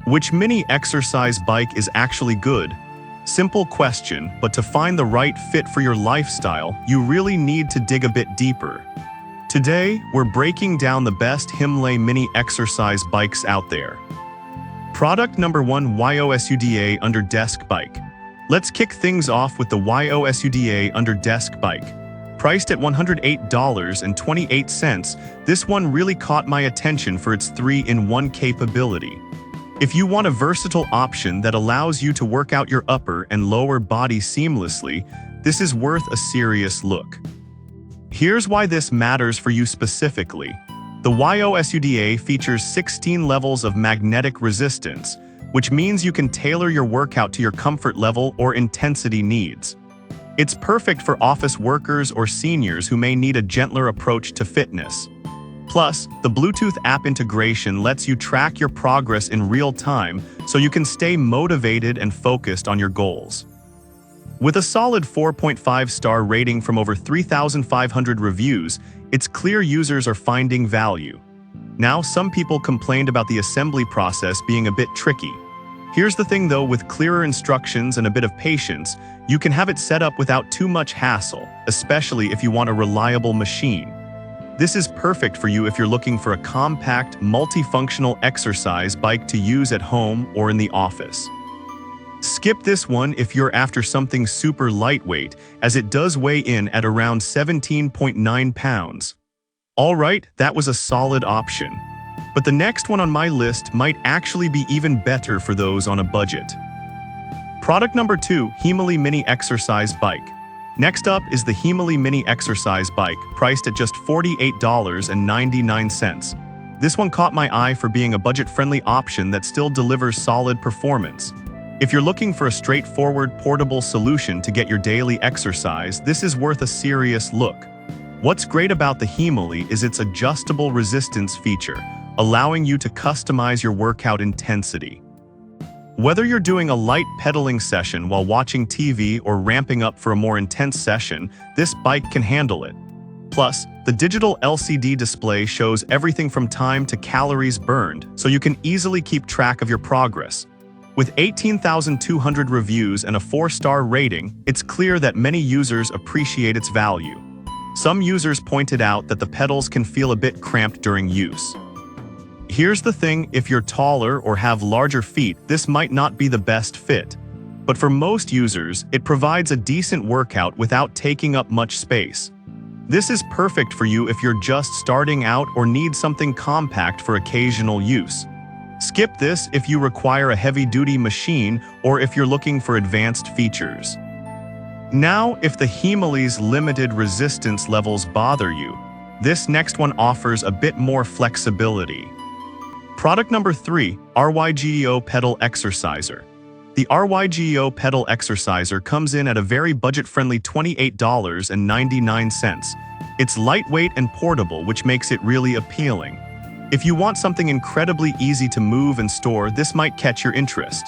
Which mini exercise bike is actually good? Simple question, but to find the right fit for your lifestyle, you really need to dig a bit deeper. Today, we're breaking down the best Himlay Mini Exercise Bikes out there. Product number 1, YOSUDA Under Desk Bike. Let's kick things off with the YOSUDA Under Desk Bike. Priced at $108.28, this one really caught my attention for its 3-in-1 capability. If you want a versatile option that allows you to work out your upper and lower body seamlessly, this is worth a serious look. Here's why this matters for you specifically. The YOSUDA features 16 levels of magnetic resistance, which means you can tailor your workout to your comfort level or intensity needs. It's perfect for office workers or seniors who may need a gentler approach to fitness. Plus, the Bluetooth app integration lets you track your progress in real time so you can stay motivated and focused on your goals. With a solid 4.5-star rating from over 3,500 reviews, it's clear users are finding value. Now, some people complained about the assembly process being a bit tricky. Here's the thing though, with clearer instructions and a bit of patience, you can have it set up without too much hassle, especially if you want a reliable machine. This is perfect for you if you're looking for a compact, multifunctional exercise bike to use at home or in the office. Skip this one if you're after something super lightweight, as it does weigh in at around 17.9 pounds. Alright, that was a solid option. But the next one on my list might actually be even better for those on a budget. Product number 2, Himlay Mini Exercise Bike. Next up is the Himlay Mini Exercise Bike, priced at just $48.99. This one caught my eye for being a budget-friendly option that still delivers solid performance. If you're looking for a straightforward, portable solution to get your daily exercise, this is worth a serious look. What's great about the Himlay is its adjustable resistance feature, allowing you to customize your workout intensity. Whether you're doing a light pedaling session while watching TV or ramping up for a more intense session, this bike can handle it. Plus, the digital LCD display shows everything from time to calories burned, so you can easily keep track of your progress. With 18,200 reviews and a 4-star rating, it's clear that many users appreciate its value. Some users pointed out that the pedals can feel a bit cramped during use. Here's the thing, if you're taller or have larger feet, this might not be the best fit. But for most users, it provides a decent workout without taking up much space. This is perfect for you if you're just starting out or need something compact for occasional use. Skip this if you require a heavy-duty machine or if you're looking for advanced features. Now, if the Himlay's limited resistance levels bother you, this next one offers a bit more flexibility. Product number 3, RYGEO Pedal Exerciser. The RYGEO Pedal Exerciser comes in at a very budget-friendly $28.99. It's lightweight and portable, which makes it really appealing. If you want something incredibly easy to move and store, this might catch your interest.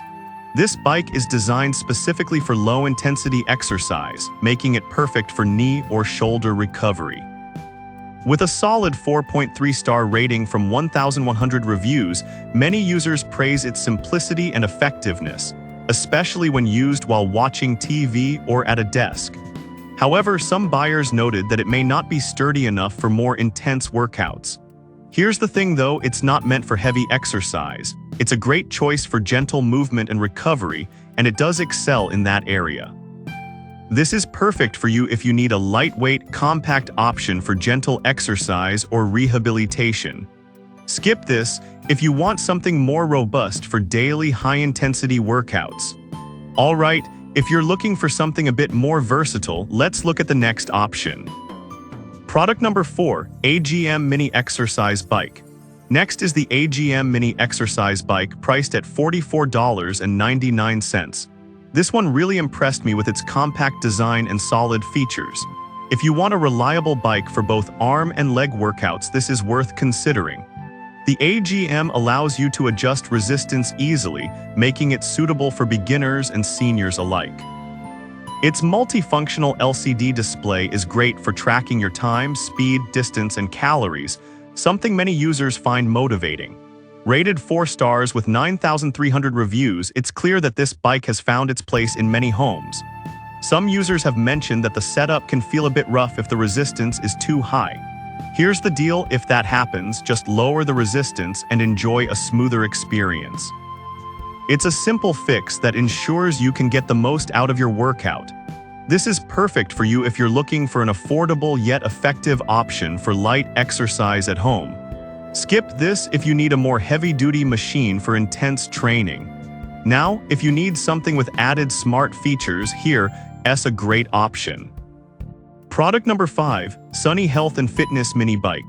This bike is designed specifically for low-intensity exercise, making it perfect for knee or shoulder recovery. With a solid 4.3-star rating from 1,100 reviews, many users praise its simplicity and effectiveness, especially when used while watching TV or at a desk. However, some buyers noted that it may not be sturdy enough for more intense workouts. Here's the thing though, it's not meant for heavy exercise. It's a great choice for gentle movement and recovery, and it does excel in that area. This is perfect for you if you need a lightweight, compact option for gentle exercise or rehabilitation. Skip this if you want something more robust for daily high-intensity workouts. Alright, if you're looking for something a bit more versatile, let's look at the next option. Product number 4, AGM Mini Exercise Bike. Next is the AGM Mini Exercise Bike, priced at $44.99. This one really impressed me with its compact design and solid features. If you want a reliable bike for both arm and leg workouts, this is worth considering. The AGM allows you to adjust resistance easily, making it suitable for beginners and seniors alike. Its multifunctional LCD display is great for tracking your time, speed, distance, and calories, something many users find motivating. Rated 4 stars with 9,300 reviews, it's clear that this bike has found its place in many homes. Some users have mentioned that the setup can feel a bit rough if the resistance is too high. Here's the deal: if that happens, just lower the resistance and enjoy a smoother experience. It's a simple fix that ensures you can get the most out of your workout. This is perfect for you if you're looking for an affordable yet effective option for light exercise at home. Skip this if you need a more heavy-duty machine for intense training. Now, if you need something with added smart features, here's a great option. Product number 5, Sunny Health and Fitness Mini Bike.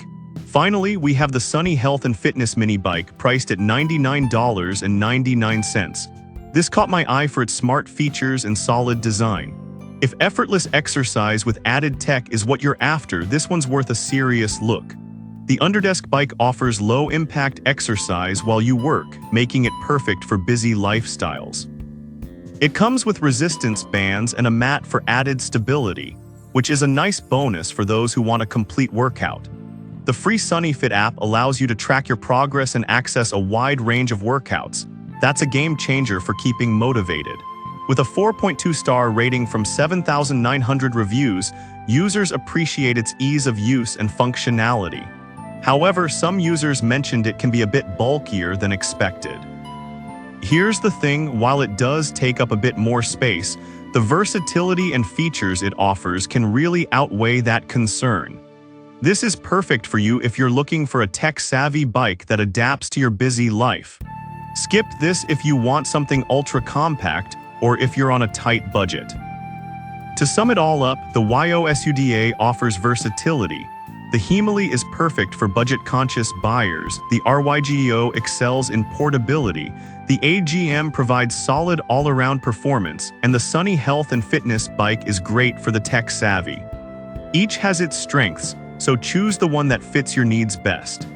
Finally, we have the Sunny Health and Fitness Mini Bike, priced at $99.99. This caught my eye for its smart features and solid design. If effortless exercise with added tech is what you're after, this one's worth a serious look. The underdesk bike offers low-impact exercise while you work, making it perfect for busy lifestyles. It comes with resistance bands and a mat for added stability, which is a nice bonus for those who want a complete workout. The free Sunny Fit app allows you to track your progress and access a wide range of workouts. That's a game changer for keeping motivated. With a 4.2-star rating from 7,900 reviews, users appreciate its ease of use and functionality. However, some users mentioned it can be a bit bulkier than expected. Here's the thing: while it does take up a bit more space, the versatility and features it offers can really outweigh that concern. This is perfect for you if you're looking for a tech-savvy bike that adapts to your busy life. Skip this if you want something ultra-compact or if you're on a tight budget. To sum it all up, the YOSUDA offers versatility. The Himaly is perfect for budget-conscious buyers. The RYGEO excels in portability. The AGM provides solid all-around performance, and the Sunny Health and Fitness Bike is great for the tech-savvy. Each has its strengths, so choose the one that fits your needs best.